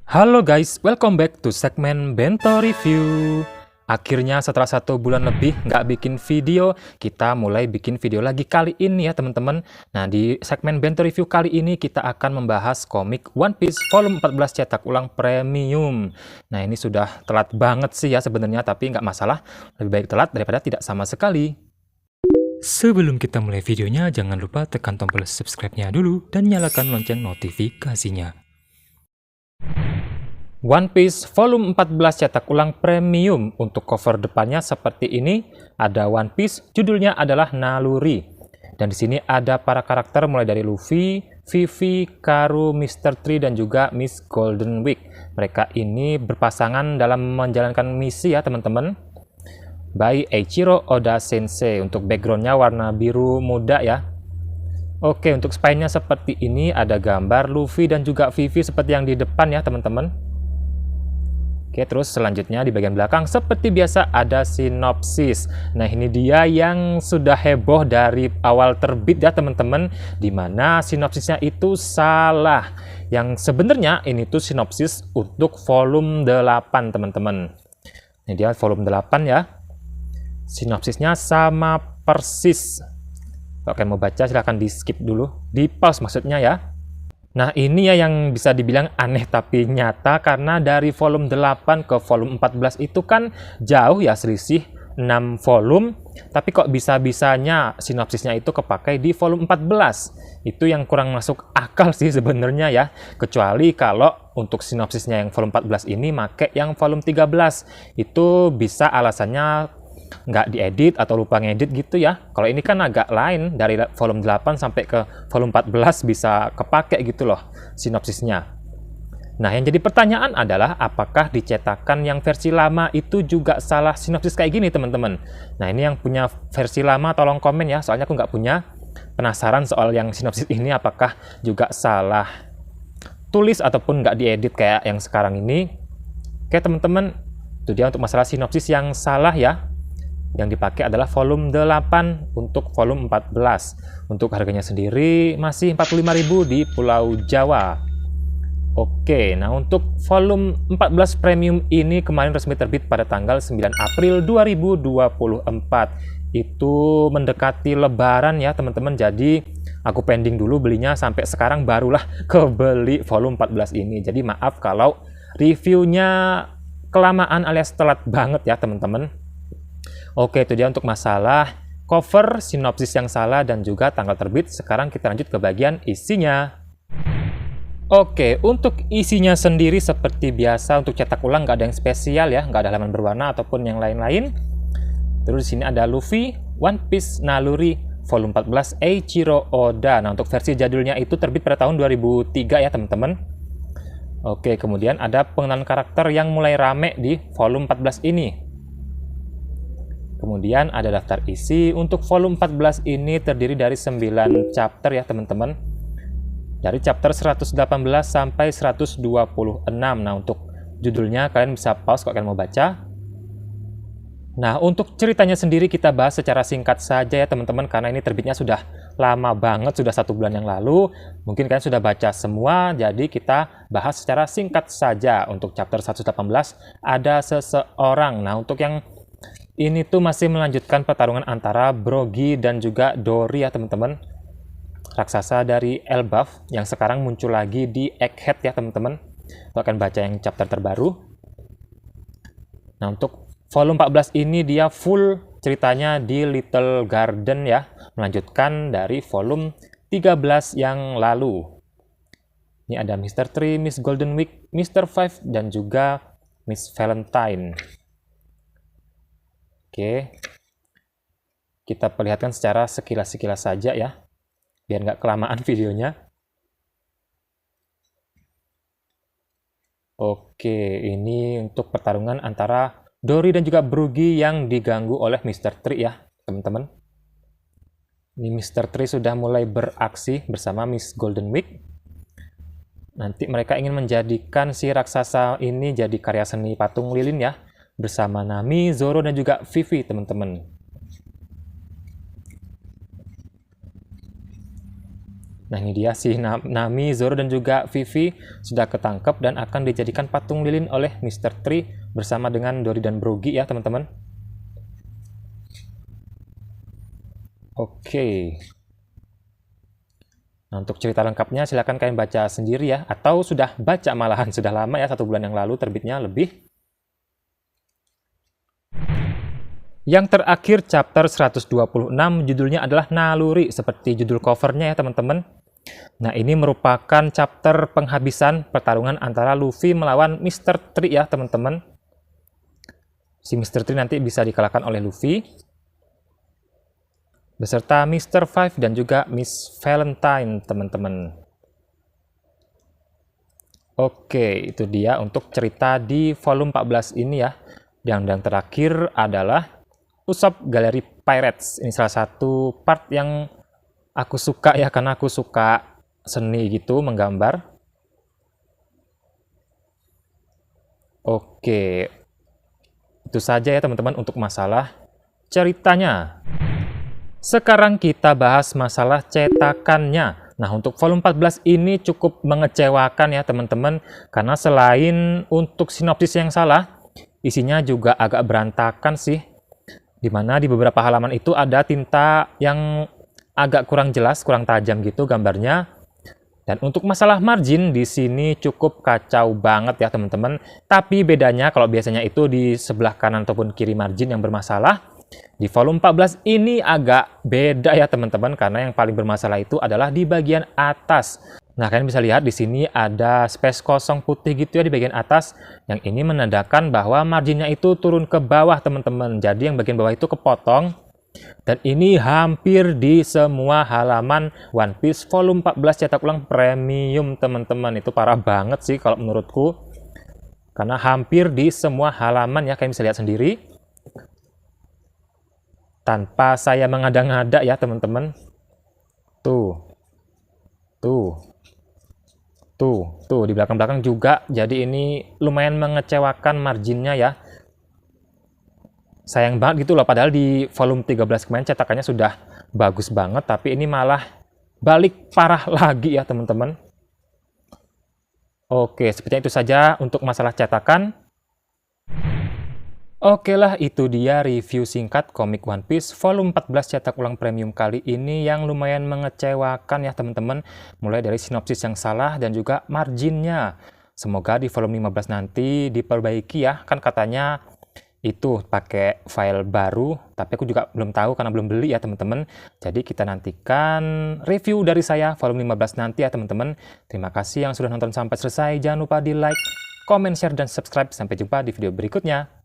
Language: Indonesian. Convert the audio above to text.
Halo guys, welcome back to segmen Bento Review. Akhirnya setelah 1 bulan lebih nggak bikin video, kita mulai bikin video lagi kali ini ya teman-teman. Nah di segmen Bento Review kali ini kita akan membahas komik One Piece volume 14 cetak ulang premium. Nah ini sudah telat banget sih ya sebenarnya, tapi nggak masalah. Lebih baik telat daripada tidak sama sekali. Sebelum kita mulai videonya, jangan lupa tekan tombol subscribe-nya dulu dan nyalakan lonceng notifikasinya. One Piece volume 14 cetak ulang premium. Untuk cover depannya seperti ini, ada One Piece, judulnya adalah Naluri. Dan di sini ada para karakter mulai dari Luffy, Vivi, Karu, Mr. Tree, dan juga Miss Golden Week. Mereka ini berpasangan dalam menjalankan misi ya teman-teman. By Eiichiro Oda Sensei. Untuk backgroundnya warna biru muda ya. Oke, untuk spine-nya seperti ini, ada gambar Luffy dan juga Vivi seperti yang di depan ya teman-teman. Oke, terus selanjutnya di bagian belakang seperti biasa ada sinopsis. Nah, ini dia yang sudah heboh dari awal terbit ya teman-teman, dimana sinopsisnya itu salah. Yang sebenarnya ini tuh sinopsis untuk volume 8 teman-teman. Ini dia volume 8 ya. Sinopsisnya sama persis. Kalau kalian mau baca silahkan di skip dulu, di pause maksudnya ya. Nah ini ya yang bisa dibilang aneh tapi nyata, karena dari volume 8 ke volume 14 itu kan jauh ya, selisih 6 volume, tapi kok bisa-bisanya sinopsisnya itu kepakai di volume 14. Itu yang kurang masuk akal sih sebenarnya ya, kecuali kalau untuk sinopsisnya yang volume 14 ini make yang volume 13. Itu bisa alasannya nggak diedit atau lupa ngedit gitu ya. Kalau ini kan agak lain, dari volume 8 sampai ke volume 14 bisa kepake gitu loh sinopsisnya. Nah yang jadi pertanyaan adalah apakah dicetakan yang versi lama itu juga salah sinopsis kayak gini teman-teman. Nah ini yang punya versi lama tolong komen ya, soalnya aku nggak punya. Penasaran soal yang sinopsis ini apakah juga salah tulis ataupun nggak diedit kayak yang sekarang ini. Oke teman-teman, itu dia untuk masalah sinopsis yang salah ya. Yang dipakai adalah volume 8 untuk volume 14. Untuk harganya sendiri masih 45.000 di Pulau Jawa. Oke, nah untuk volume 14 premium ini kemarin resmi terbit pada tanggal 9 April 2024. Itu mendekati lebaran ya teman-teman, jadi aku pending dulu belinya, sampai sekarang barulah kebeli volume 14 ini. Jadi maaf kalau reviewnya kelamaan alias telat banget ya teman-teman. Oke, itu dia untuk masalah cover, sinopsis yang salah, dan juga tanggal terbit. Sekarang kita lanjut ke bagian isinya. Oke, untuk isinya sendiri seperti biasa untuk cetak ulang nggak ada yang spesial ya, nggak ada halaman berwarna ataupun yang lain-lain. Terus di sini ada Luffy, One Piece Naluri, volume 14 Eiichiro Oda. Nah, untuk versi jadulnya itu terbit pada tahun 2003 ya teman-teman. Oke, kemudian ada pengenalan karakter yang mulai rame di volume 14 ini. Kemudian ada daftar isi. Untuk volume 14 ini terdiri dari 9 chapter ya teman-teman. Dari chapter 118 sampai 126. Nah untuk judulnya kalian bisa pause kalau kalian mau baca. Nah untuk ceritanya sendiri kita bahas secara singkat saja ya teman-teman, karena ini terbitnya sudah lama banget, sudah 1 bulan yang lalu. Mungkin kalian sudah baca semua, jadi kita bahas secara singkat saja. Untuk chapter 118 ada seseorang. Nah untuk yang ini tuh masih melanjutkan pertarungan antara Brogy dan juga Dory ya teman-teman. Raksasa dari Elbaf yang sekarang muncul lagi di Egghead ya teman-teman. Kita akan baca yang chapter terbaru. Nah untuk volume 14 ini dia full ceritanya di Little Garden ya. Melanjutkan dari volume 13 yang lalu. Ini ada Mr. Tree, Miss Golden Week, Mr. Five, dan juga Miss Valentine. Oke, kita perlihatkan secara sekilas-sekilas saja ya, biar nggak kelamaan videonya. Oke, ini untuk pertarungan antara Dory dan juga Brogy yang diganggu oleh Mr. Tree ya, teman-teman. Ini Mr. Tree sudah mulai beraksi bersama Miss Golden Week. Nanti mereka ingin menjadikan si raksasa ini jadi karya seni patung lilin ya, bersama Nami, Zoro, dan juga Vivi teman-teman. Nah ini dia si Nami, Zoro, dan juga Vivi sudah ketangkep dan akan dijadikan patung lilin oleh Mr. Tree bersama dengan Dory dan Brogy ya teman-teman. Oke. Nah, untuk cerita lengkapnya silahkan kalian baca sendiri ya, atau sudah baca malahan, sudah lama ya, 1 bulan yang lalu terbitnya lebih. Yang terakhir chapter 126 judulnya adalah Naluri, seperti judul covernya ya teman-teman. Nah ini merupakan chapter penghabisan pertarungan antara Luffy melawan Mr. Tree ya teman-teman. Si Mr. Tree nanti bisa dikalahkan oleh Luffy beserta Mr. Five dan juga Miss Valentine teman-teman. Oke, itu dia untuk cerita di volume 14 ini ya. Yang terakhir adalah Usopp Gallery Pirates. Ini salah satu part yang aku suka ya, karena aku suka seni gitu, menggambar. Oke, itu saja ya teman-teman untuk masalah ceritanya. Sekarang kita bahas masalah cetakannya. Nah, untuk volume 14 ini cukup mengecewakan ya teman-teman, karena selain untuk sinopsis yang salah, isinya juga agak berantakan sih. Dimana di beberapa halaman itu ada tinta yang agak kurang jelas, kurang tajam gitu gambarnya. Dan untuk masalah margin di sini cukup kacau banget ya teman-teman. Tapi bedanya kalau biasanya itu di sebelah kanan ataupun kiri margin yang bermasalah, di volume 14 ini agak beda ya teman-teman, karena yang paling bermasalah itu adalah di bagian atas. Nah, kalian bisa lihat di sini ada space kosong putih gitu ya di bagian atas. Yang ini menandakan bahwa marginnya itu turun ke bawah teman-teman. Jadi yang bagian bawah itu kepotong. Dan ini hampir di semua halaman One Piece volume 14 cetak ulang premium teman-teman. Itu parah banget sih kalau menurutku. Karena hampir di semua halaman ya, kalian bisa lihat sendiri. Tanpa saya mengada-ngada ya teman-teman. Tuh di belakang-belakang juga. Jadi ini lumayan mengecewakan marginnya ya. Sayang banget gitu loh, padahal di volume 13 kemarin cetakannya sudah bagus banget, tapi ini malah balik parah lagi ya teman-teman. Oke, sepertinya itu saja untuk masalah cetakan. Oke lah, itu dia review singkat komik One Piece volume 14 cetak ulang premium kali ini yang lumayan mengecewakan ya teman-teman. Mulai dari sinopsis yang salah dan juga marginnya. Semoga di volume 15 nanti diperbaiki ya. Kan katanya itu pakai file baru, tapi aku juga belum tahu karena belum beli ya teman-teman. Jadi kita nantikan review dari saya volume 15 nanti ya teman-teman. Terima kasih yang sudah nonton sampai selesai. Jangan lupa di like, comment, share, dan subscribe. Sampai jumpa di video berikutnya.